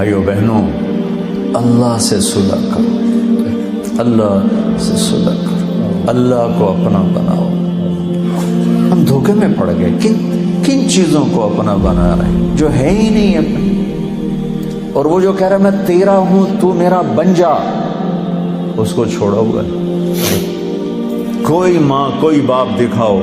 بھائیو بہنوں، اللہ سے صلح کرو، اللہ سے صلح کرو، اللہ کو اپنا بناؤ۔ ہم دھوکے میں پڑ گئے، کن چیزوں کو اپنا بنا رہے ہیں جو ہے ہی نہیں اپنی، اور وہ جو کہہ رہا ہے میں تیرا ہوں تو میرا بن جا، اس کو چھوڑا ہوا ہے۔ کوئی ماں کوئی باپ دکھاؤ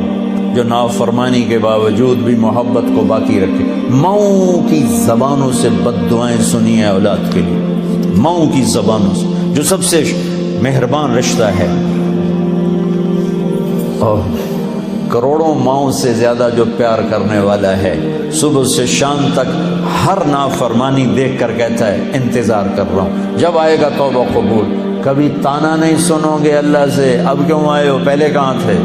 جو نافرمانی کے باوجود بھی محبت کو باقی رکھے۔ ماؤں کی زبانوں سے بد دعائیں سنی ہیں اولاد کے لیے، ماؤں کی زبانوں سے، جو سب سے مہربان رشتہ ہے، اور کروڑوں ماؤں سے زیادہ جو پیار کرنے والا ہے، صبح سے شام تک ہر نافرمانی دیکھ کر کہتا ہے انتظار کر رہا ہوں جب آئے گا توبہ قبول۔ کبھی تانا نہیں سنو گے اللہ سے، اب کیوں آئے ہو، پہلے کہاں تھے؟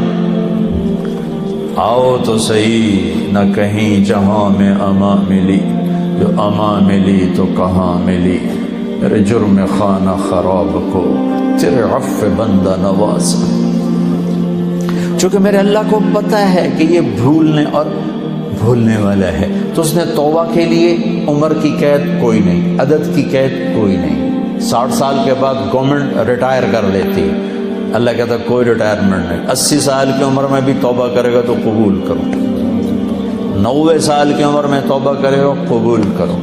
آؤ تو صحیح، نہ کہیں جہاں میں اما ملی، جو اما ملی تو کہاں ملی، میرے جرم خانہ خراب کو تیرے عفو بندہ نواز۔ چونکہ میرے اللہ کو پتہ ہے کہ یہ بھولنے والا ہے، تو اس نے توبہ کے لیے عمر کی قید کوئی نہیں، عدد کی قید کوئی نہیں۔ 60 سال کے بعد گورنمنٹ ریٹائر کر لیتی، اللہ کہتا کوئی ریٹائرمنٹ نہیں۔ 80 سال کی عمر میں بھی توبہ کرے گا تو قبول کرو، 90 سال کی عمر میں توبہ کرے گا قبول کرو۔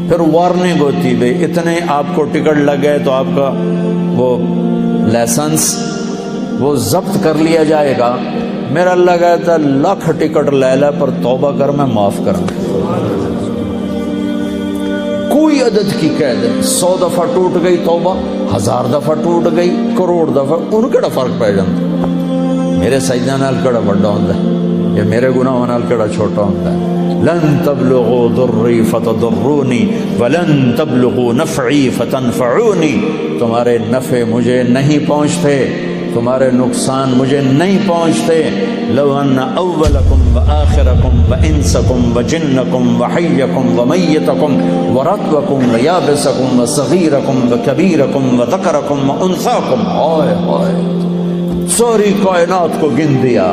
پھر وارننگ ہوتی بھئی اتنے آپ کو ٹکٹ لگ گئے تو آپ کا وہ لائسنس وہ ضبط کر لیا جائے گا۔ میرا اللہ کہتا ہے لاکھ ٹکٹ لے لے پر توبہ کر، میں معاف کروں۔ کوئی عدد کی قید نہیں، 100 دفعہ ٹوٹ گئی توبہ، 1000 دفعہ ٹوٹ گئی، کروڑ دفعہ، ان کیڑا فرق پہ جاتا؟ میرے سجدہ نال کیڑا بڑا ہوندا ہے یا میرے گناہ نال کیڑا چھوٹا ہوندا ہے؟ لن تبلغوا ضری فتضرونی ولن تبلغوا نفعی فتنفعونی، تمہارے نفع مجھے نہیں پہنچتے، تمہارے نقصان مجھے نہیں پہنچتے۔ لو ان اولکم وآخرکم وانسکم وجنکم وحیکم ومیتکم ورطبکم ویابسکم وصغیرکم وکبیرکم وذکرکم وانثاکم، ہائے ہائے، ساری کائنات کو گن دیا،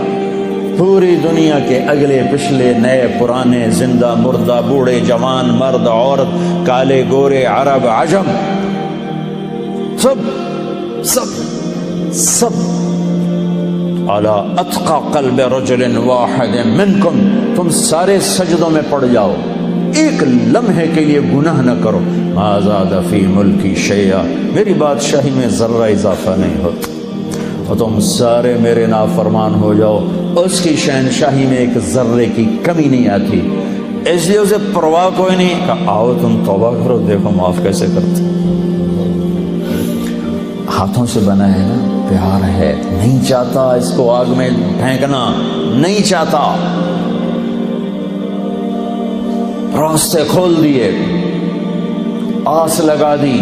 پوری دنیا کے اگلے پچھلے نئے پرانے، زندہ مردہ، بوڑھے جوان، مرد عورت، کالے گورے، عرب عجم، سب سب سب علی اتقى قلب رجل واحد منکم، تم سارے سجدوں میں پڑ جاؤ، ایک لمحے کے لیے گناہ نہ کرو۔ ما زاد فی ملکی شیئا، میری بادشاہی میں ذرہ اضافہ نہیں ہوتا، اور تم سارے میرے نافرمان ہو جاؤ، اس کی شہنشاہی میں ایک ذرے کی کمی نہیں آتی، اس لیے اسے پرواہ کوئی نہیں کہ آؤ تم توبہ کرو، دیکھو معاف کیسے کرتے۔ ہاتھوں سے بنا ہے نا، پیار ہے، نہیں چاہتا اس کو آگ میں پھینکنا، نہیں چاہتا، راستے کھول دیے، آس لگا دی،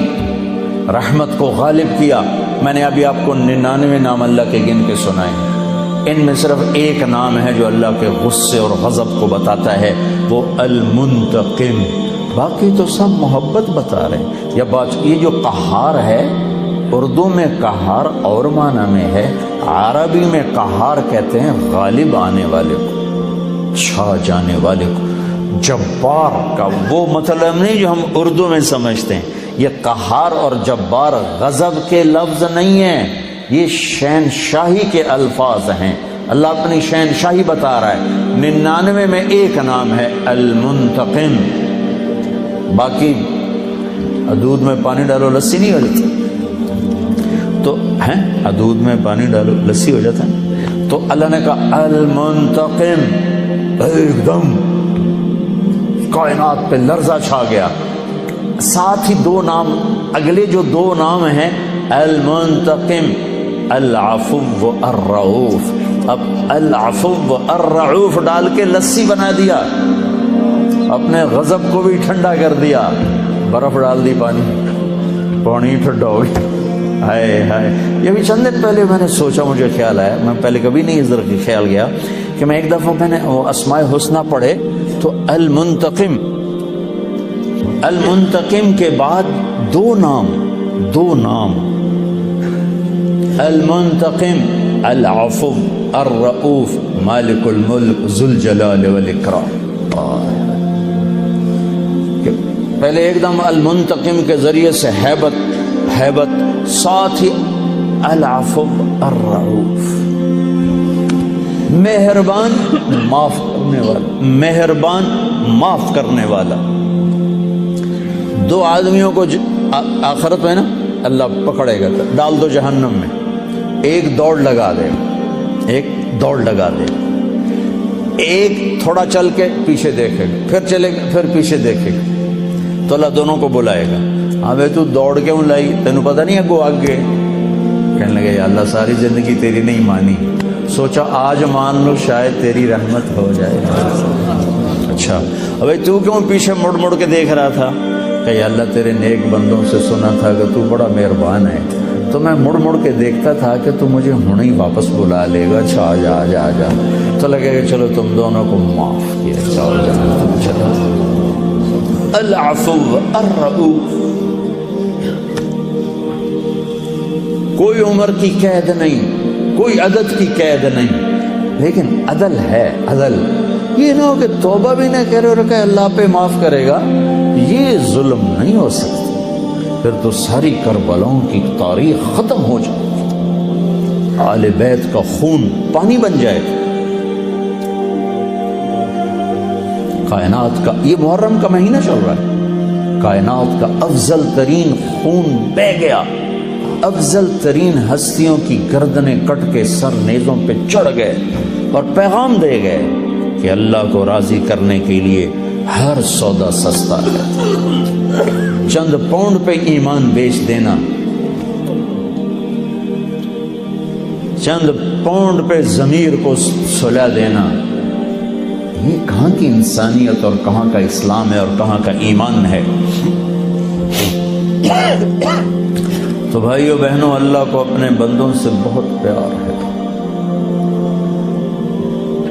رحمت کو غالب کیا۔ میں نے ابھی آپ کو 99 نام اللہ کے گن کے سنائے، ان میں صرف ایک نام ہے جو اللہ کے غصے اور غضب کو بتاتا ہے، وہ المنتقم، باقی تو سب محبت بتا رہے ہیں۔ یہ جو قہار ہے، اردو میں قہار اور معنی میں ہے، عربی میں قہار کہتے ہیں غالب آنے والے کو، چھا جانے والے کو۔ جبار کا وہ مطلب نہیں جو ہم اردو میں سمجھتے ہیں، یہ قہار اور جبار غضب کے لفظ نہیں ہیں، یہ شہنشاہی کے الفاظ ہیں۔ اللہ اپنی شہنشاہی بتا رہا ہے۔ 99 میں ایک نام ہے المنتقم، باقی دودھ میں پانی ڈالو لسی نہیں ہو جاتی، تو ہے دودھ میں پانی ڈالو لسی ہو جاتا ہے، تو اللہ نے کہا المنتقم، ایک دم کائنات پہ لرزہ چھا گیا۔ ساتھ ہی دو نام، اگلے جو دو نام ہیں، المنتقم، العفو الرؤوف، اب العفو الرؤوف ڈال کے لسی بنا دیا، اپنے غضب کو بھی ٹھنڈا کر دیا، برف ڈال دی، پانی ٹھنڈا ہو گیا۔ ہائے ہائے، یہ بھی چند دن پہلے میں نے سوچا، مجھے خیال آیا، میں پہلے کبھی نہیں اس طرح خیال گیا کہ میں ایک دفعہ میں نے وہ اسماء حسنہ پڑھے تو المنتقم کے بعد دو نام، المنتقم، العفو الرؤوف، مالک الملک، ذو الجلال والاکرام۔ پہلے ایک دم المنتقم کے ذریعے سے ہیبت، ساتھ ہی العفو الرؤوف، مہربان معاف کرنے والا، مہربان معاف کرنے والا۔ دو آدمیوں کو آخرت میں نا اللہ پکڑے گا، ڈال دو جہنم میں، ایک دوڑ لگا دے، ایک تھوڑا چل کے پیچھے دیکھے گا، پھر چلے گا، پھر پیچھے دیکھے گا، تو اللہ دونوں کو بلائے گا، ہاں بھائی تو دوڑ کیوں لائی، تینوں پتہ نہیں اگو آگے؟ کہنے لگے یا اللہ ساری زندگی تیری نہیں مانی، سوچا آج مان لو شاید تیری رحمت ہو جائے۔ اچھا بھائی تو کیوں پیچھے مڑ مڑ کے دیکھ رہا تھا؟ کہ یا اللہ تیرے نیک بندوں سے سنا تھا کہ تو بڑا مہربان ہے، تو میں مڑ مڑ کے دیکھتا تھا کہ تو مجھے ہوں ہی واپس بلا لے گا، اچھا آ جا، تو لگے کہ چلو تم دونوں کو معاف کیا، چاہو جانا تم چلو۔ العفو الرؤوف، کوئی عمر کی قید نہیں، کوئی عدد کی قید نہیں، لیکن عدل ہے، عدل یہ نہ ہو کہ توبہ بھی نہ کرے اور کہ اللہ پہ معاف کرے گا، یہ ظلم نہیں ہو سکتا، پھر تو ساری کربلاؤں کی تاریخ ختم ہو جائے گی، آل بیت کا خون پانی بن جائے گا، کائنات کا یہ محرم کا مہینہ چل رہا ہے، کائنات کا افضل ترین خون بہہ گیا، افضل ترین ہستیوں کی گردنیں کٹ کے سر نیزوں پہ چڑھ گئے اور پیغام دے گئے کہ اللہ کو راضی کرنے کے لیے ہر سودا سستا ہے، چند پاؤنڈ پہ ایمان بیچ دینا، چند پاؤنڈ پہ ضمیر کو سلا دینا، یہ کہاں کی انسانیت اور کہاں کا اسلام ہے اور کہاں کا ایمان ہے؟ تو بھائیو بہنوں، اللہ کو اپنے بندوں سے بہت پیار ہے،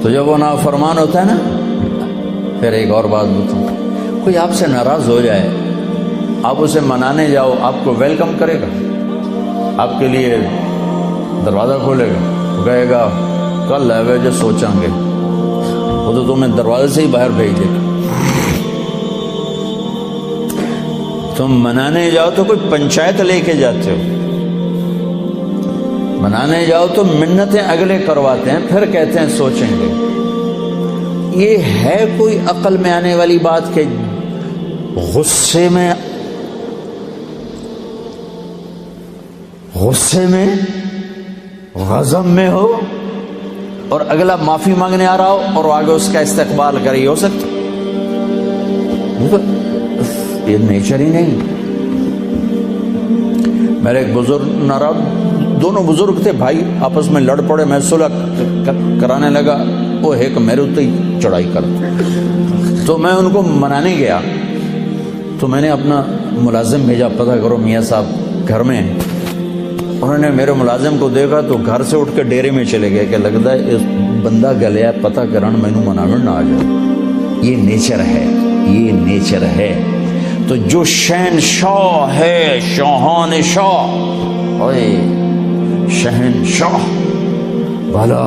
تو جب وہ نافرمان ہوتا ہے نا، پھر ایک اور بات بتاؤں، کوئی آپ سے ناراض ہو جائے، آپ اسے منانے جاؤ، آپ کو ویلکم کرے گا، آپ کے لیے دروازہ کھولے گا، کہے گا کل ہے جو سوچیں گے، وہ تو تمہیں دروازے سے ہی باہر بھیج دے گا۔ تم منانے جاؤ تو کوئی پنچایت لے کے جاتے ہو، منانے جاؤ تو منتیں اگلے کرواتے ہیں، پھر کہتے ہیں سوچیں گے۔ یہ ہے کوئی عقل میں آنے والی بات کہ غصے میں غضب میں ہو اور اگلا معافی مانگنے آ رہا ہو اور آگے اس کا استقبال کرے؟ ہو سکتا؟ یہ نیچر ہی نہیں۔ میرے ایک بزرگ ناراض، دونوں بزرگ تھے بھائی، آپس میں لڑ پڑے، میں صلح کرانے لگا، وہ ایک میرے اتنے ہی چڑھائی کرتا، تو میں ان کو منانے گیا، تو میں نے اپنا ملازم بھیجا، پتہ کرو میاں صاحب گھر میں ہیں۔ انہوں نے میرے ملازم کو دیکھا تو گھر سے اٹھ کے ڈیرے میں چلے گئے کہ لگتا ہے اس بندہ گلیا پتہ کرن مینو مناوڑ نہ آ جائے۔ یہ نیچر ہے، یہ نیچر ہے۔ تو جو شہنشاہ ہے، شاہان شاہ، اوئے شہنشاہ بھلا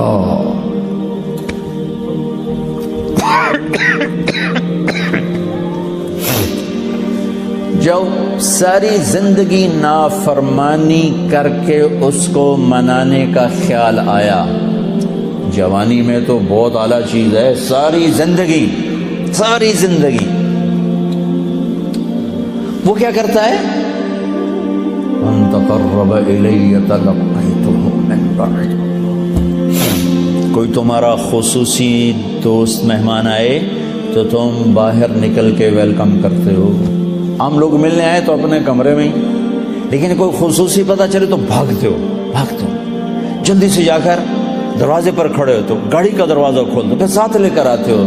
جو ساری زندگی نافرمانی کر کے اس کو منانے کا خیال آیا، جوانی میں تو بہت اعلیٰ چیز ہے، ساری زندگی وہ کیا کرتا ہے؟ ان تقرب الی تلقیتہ من بعید، کوئی تمہارا خصوصی دوست مہمان آئے تو تم باہر نکل کے ویلکم کرتے ہو۔ عام لوگ ملنے آئے تو اپنے کمرے میں ہی، لیکن کوئی خصوصی پتہ چلے تو بھاگتے ہو، جلدی سے جا کر دروازے پر کھڑے ہو تو گاڑی کا دروازہ کھول دو، پھر ساتھ لے کر آتے ہو۔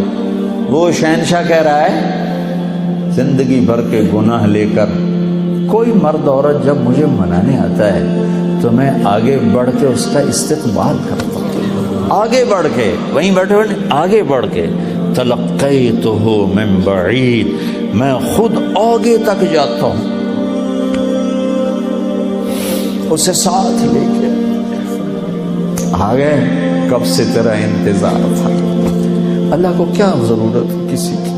وہ شہنشاہ کہہ رہا ہے زندگی بھر کے گناہ لے کر کوئی مرد عورت جب مجھے منانے آتا ہے تو میں آگے بڑھ کے اس کا استقبال کرتا ہوں، آگے بڑھ کے، وہیں بیٹھے ہوئے آگے بڑھ کے، تلقیتہ من بعید، میں خود آگے تک جاتا ہوں اسے ساتھ لے کے۔ آگے کب سے تیرا انتظار تھا، اللہ کو کیا ضرورت کسی کی؟